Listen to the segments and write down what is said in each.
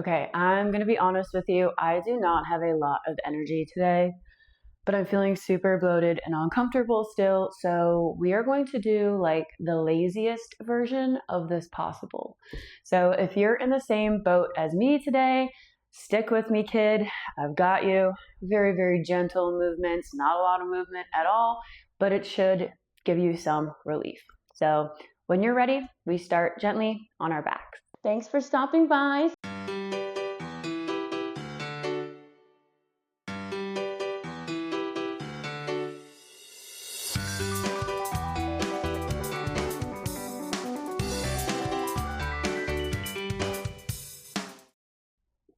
Okay, I'm gonna be honest with you. I do not have a lot of energy today, but I'm feeling super bloated and uncomfortable still. So we are going to do like the laziest version of this possible. So if you're in the same boat as me today, stick with me, kid. I've got you. Very, very gentle movements, not a lot of movement at all, but it should give you some relief. So when you're ready, we start gently on our backs. Thanks for stopping by.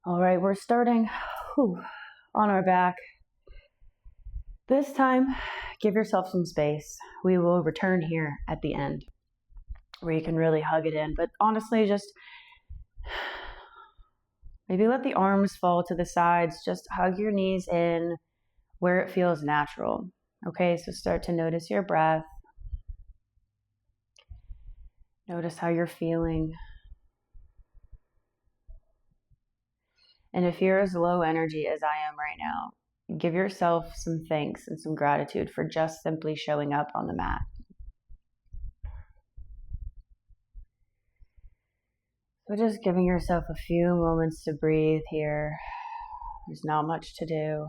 All right, we're starting on our back. This time, give yourself some space. We will return here at the end where you can really hug it in. But honestly, just maybe let the arms fall to the sides. Just hug your knees in where it feels natural. Okay, so start to notice your breath. Notice how you're feeling. And if you're as low energy as I am right now, give yourself some thanks and some gratitude for just simply showing up on the mat. So just giving yourself a few moments to breathe here. There's not much to do.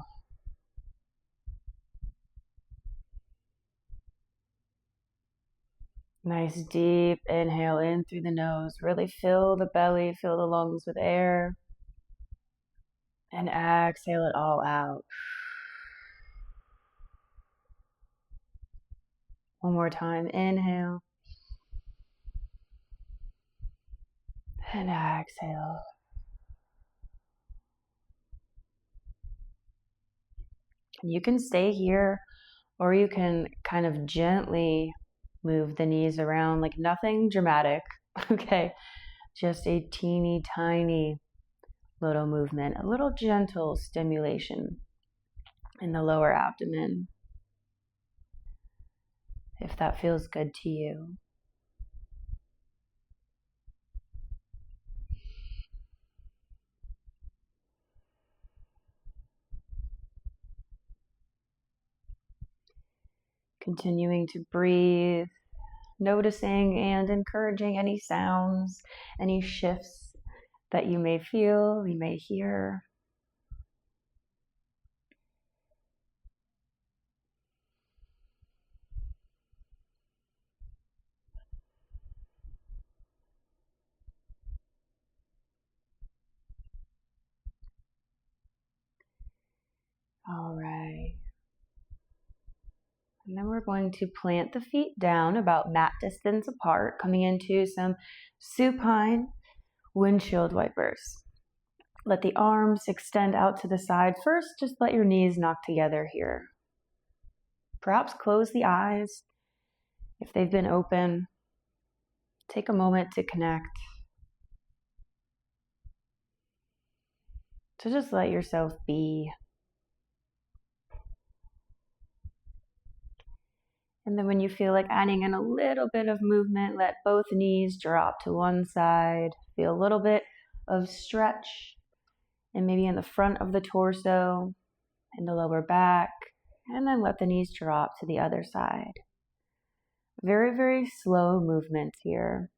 Nice deep inhale in through the nose. Really fill the belly, fill the lungs with air. And exhale it all out. One more time. Inhale. And exhale. And you can stay here, or you can kind of gently move the knees around, like nothing dramatic. Okay. Just a teeny tiny little movement, a little gentle stimulation in the lower abdomen, if that feels good to you. Continuing to breathe, noticing and encouraging any sounds, any shifts that you may feel, you may hear. All right. And then we're going to plant the feet down about mat distance apart, coming into some supine windshield wipers. Let the arms extend out to the side. First, just let your knees knock together here. Perhaps close the eyes if they've been open. Take a moment to connect. To just let yourself be. And then when you feel like adding in a little bit of movement, let both knees drop to one side. Feel a little bit of stretch, and maybe in the front of the torso, in the lower back, and then let the knees drop to the other side. Very, very slow movements here.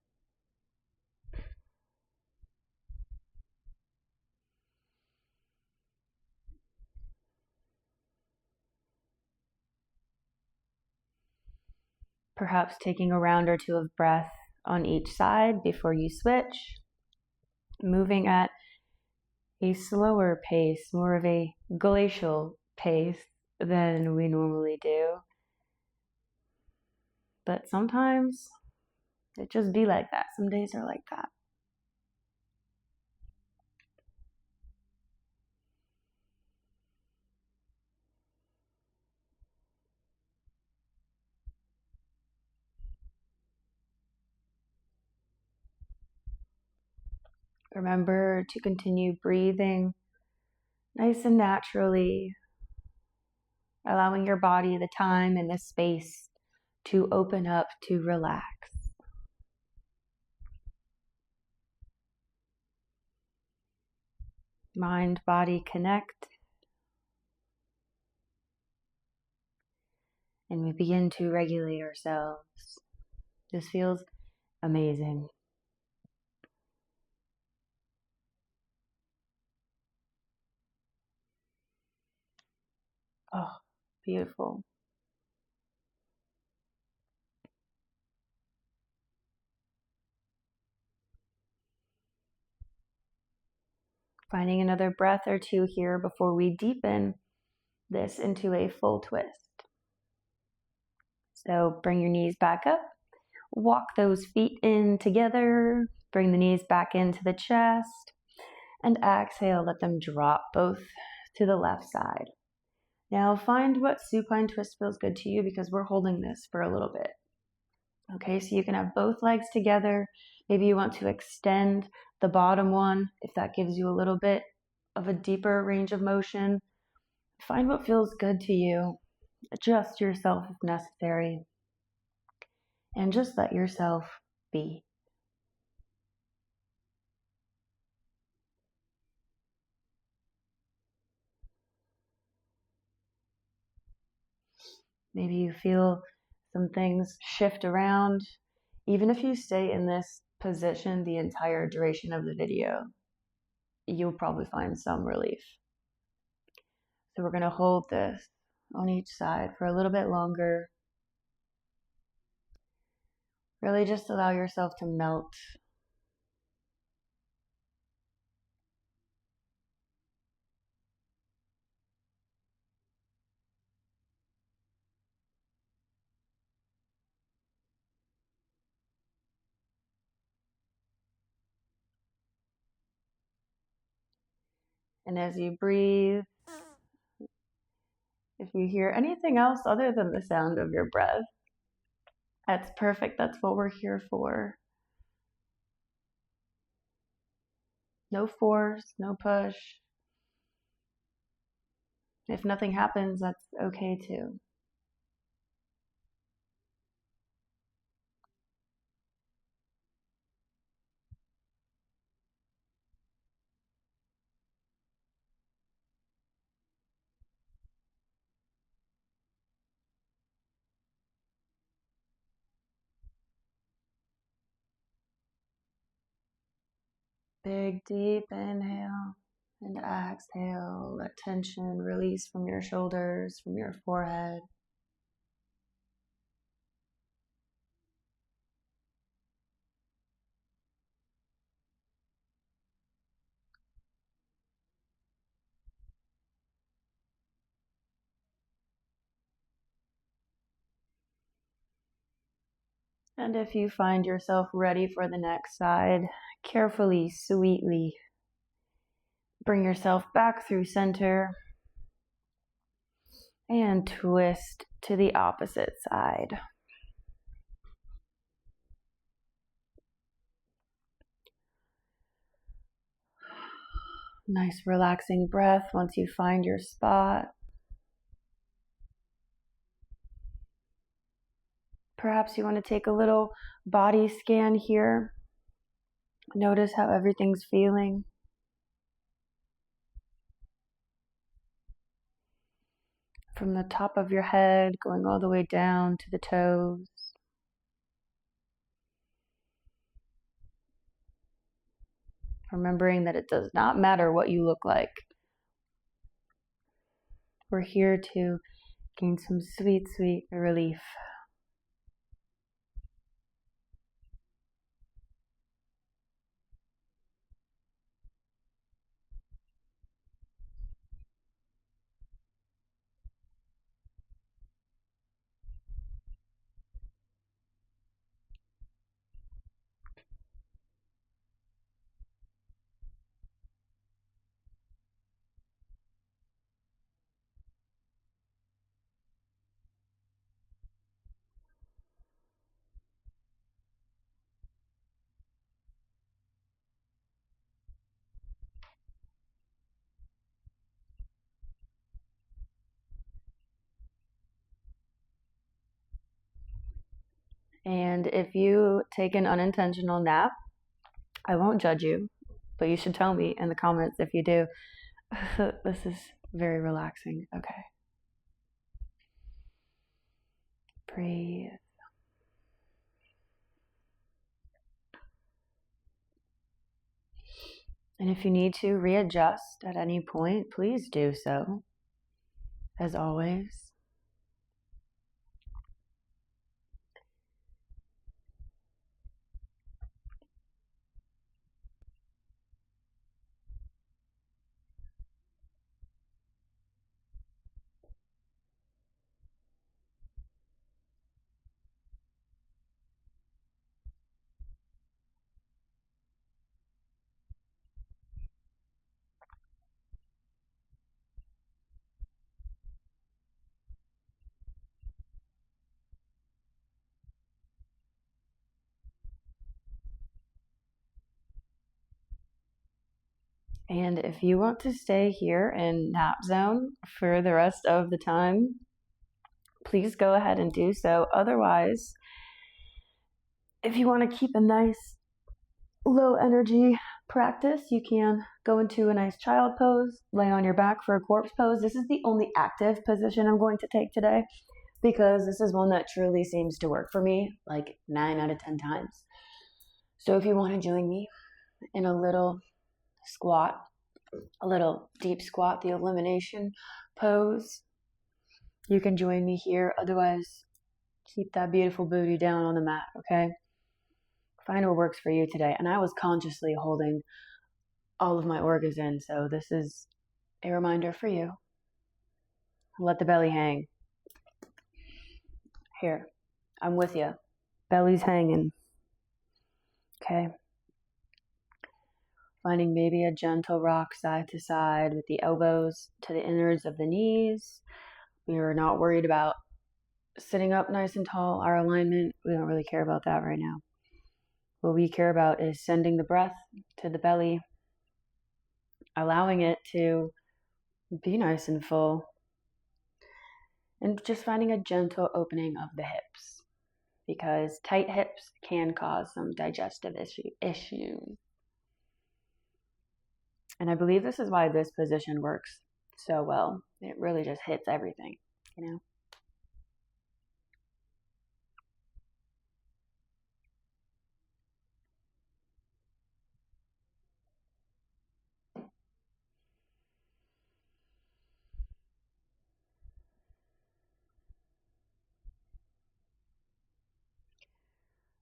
Perhaps taking a round or two of breath on each side before you switch. Moving at a slower pace, more of a glacial pace than we normally do. But sometimes it just be like that. Some days are like that. Remember to continue breathing nice and naturally, allowing your body the time and the space to open up, to relax. Mind, body connect. And we begin to regulate ourselves. This feels amazing. Oh, beautiful. Finding another breath or two here before we deepen this into a full twist. So bring your knees back up. Walk those feet in together. Bring the knees back into the chest. And exhale, let them drop both to the left side. Now find what supine twist feels good to you, because we're holding this for a little bit. Okay, so you can have both legs together. Maybe you want to extend the bottom one if that gives you a little bit of a deeper range of motion. Find what feels good to you. Adjust yourself if necessary. And just let yourself be. Maybe you feel some things shift around. Even if you stay in this position the entire duration of the video, you'll probably find some relief. So we're going to hold this on each side for a little bit longer. Really just allow yourself to melt. And as you breathe, if you hear anything else other than the sound of your breath, that's perfect. That's what we're here for. No force, no push. If nothing happens, that's okay too. Big, deep inhale and exhale. Let tension release from your shoulders, from your forehead. And if you find yourself ready for the next side, carefully, sweetly bring yourself back through center and twist to the opposite side. Nice relaxing breath once you find your spot. Perhaps you want to take a little body scan here. Notice how everything's feeling. From the top of your head, going all the way down to the toes. Remembering that it does not matter what you look like. We're here to gain some sweet, sweet relief. And if you take an unintentional nap, I won't judge you. but you should tell me in the comments if you do. This is very relaxing. Okay. Breathe. And if you need to readjust at any point, please do so, as always. And if you want to stay here in nap zone for the rest of the time, please go ahead and do so. Otherwise, if you want to keep a nice low energy practice, you can go into a nice child pose, lay on your back for a corpse pose. This is the only active position I'm going to take today because this is one that truly seems to work for me like 9 out of 10 times. So if you want to join me in a little squat, a little deep squat, the elimination pose, you can join me here. Otherwise, keep that beautiful booty down on the mat, okay? Find what works for you today. And I was consciously holding all of my organs in, so this is a reminder for you. Let the belly hang. Here, I'm with you. Belly's hanging. Okay. Finding maybe a gentle rock side to side with the elbows to the innards of the knees. We are not worried about sitting up nice and tall, our alignment. We don't really care about that right now. What we care about is sending the breath to the belly, allowing it to be nice and full, and just finding a gentle opening of the hips, because tight hips can cause some digestive issues. And I believe this is why this position works so well. It really just hits everything, you know?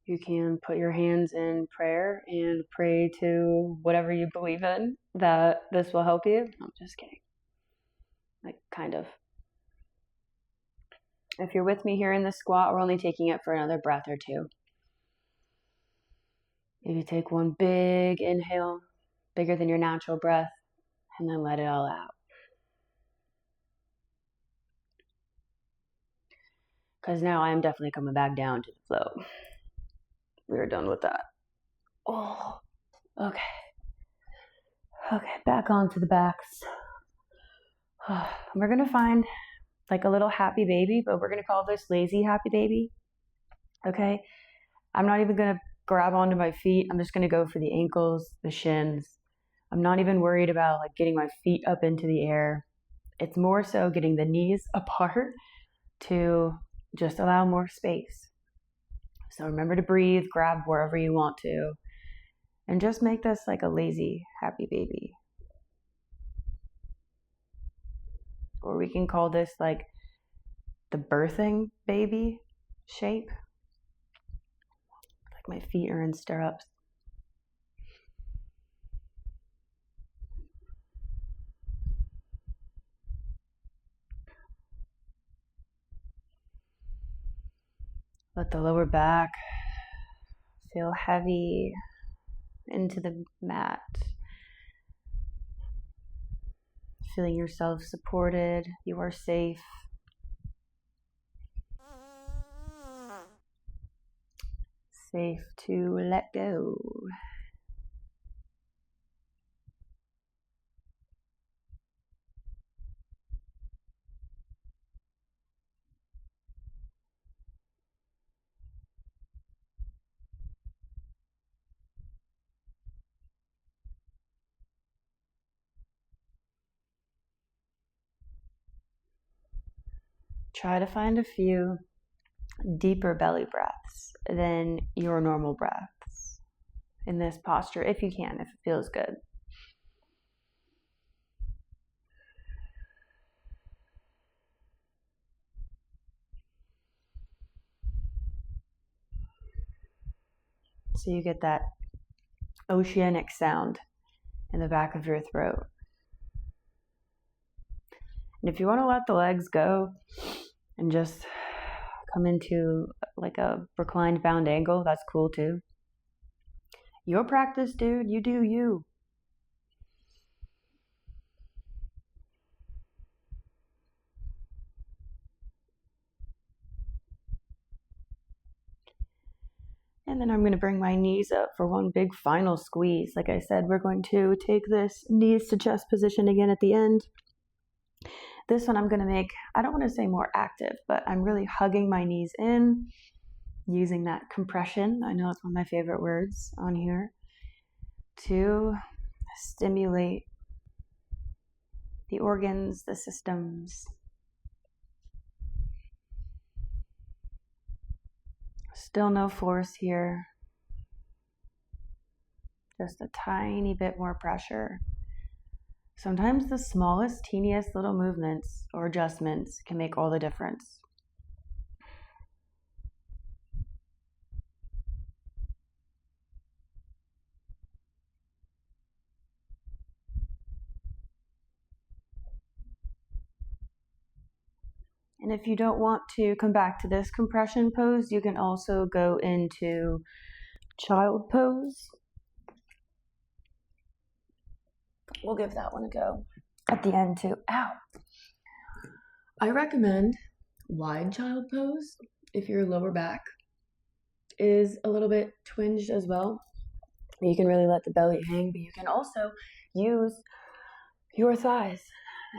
You can put your hands in prayer and pray to whatever you believe in that this will help you. I'm just kidding. Like, kind of. If you're with me here in the squat, we're only taking it for another breath or two. Maybe take one big inhale, bigger than your natural breath, and then let it all out. Because now I am definitely coming back down to the flow. We are done with that. Oh, okay. Okay, back onto the backs. We're going to find like a little happy baby, but we're going to call this lazy happy baby. Okay? I'm not even going to grab onto my feet. I'm just going to go for the ankles, the shins. I'm not even worried about like getting my feet up into the air. It's more so getting the knees apart to just allow more space. So remember to breathe, grab wherever you want to, and just make this like a lazy happy baby. Or we can call this like the birthing baby shape. Like my feet are in stirrups. Let the lower back feel heavy into the mat. Feeling yourself supported. You are safe. Safe to let go. try to find a few deeper belly breaths than your normal breaths in this posture, if you can, if it feels good. So you get that oceanic sound in the back of your throat. And if you want to let the legs go and just come into like a reclined bound angle, that's cool too. Your practice, dude, you do you. And then I'm going to bring my knees up for one big final squeeze. Like I said, we're going to take this knees to chest position again at the end. This one I'm going to make, I don't want to say more active, but I'm really hugging my knees in, using that compression. I know it's one of my favorite words on here, to stimulate the organs, the systems. Still no force here. Just a tiny bit more pressure. Sometimes the smallest, teeniest little movements or adjustments can make all the difference. And if you don't want to come back to this compression pose, you can also go into child pose. We'll give that one a go at the end too. Ow! I recommend wide child pose if your lower back is a little bit twinged as well. You can really let the belly hang, but you can also use your thighs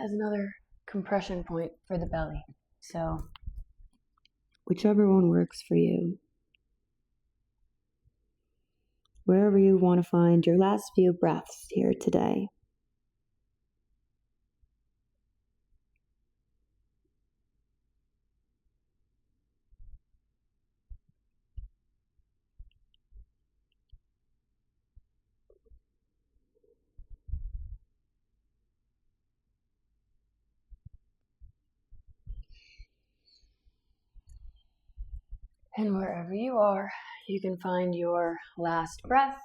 as another compression point for the belly. So whichever one works for you. Wherever you want to find your last few breaths here today. And wherever you are, you can find your last breath.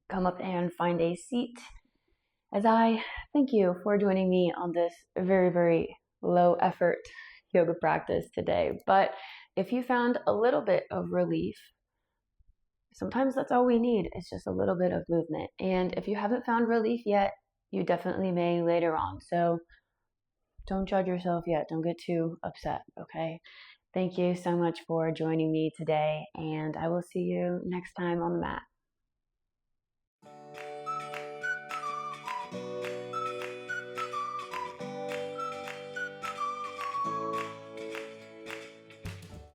Come up and find a seat as I thank you for joining me on this very, very low effort yoga practice today. But if you found a little bit of relief, sometimes that's all we need. It's just a little bit of movement. And if you haven't found relief yet, you definitely may later on. So don't judge yourself yet. Don't get too upset, okay? Thank you so much for joining me today, and I will see you next time on the mat.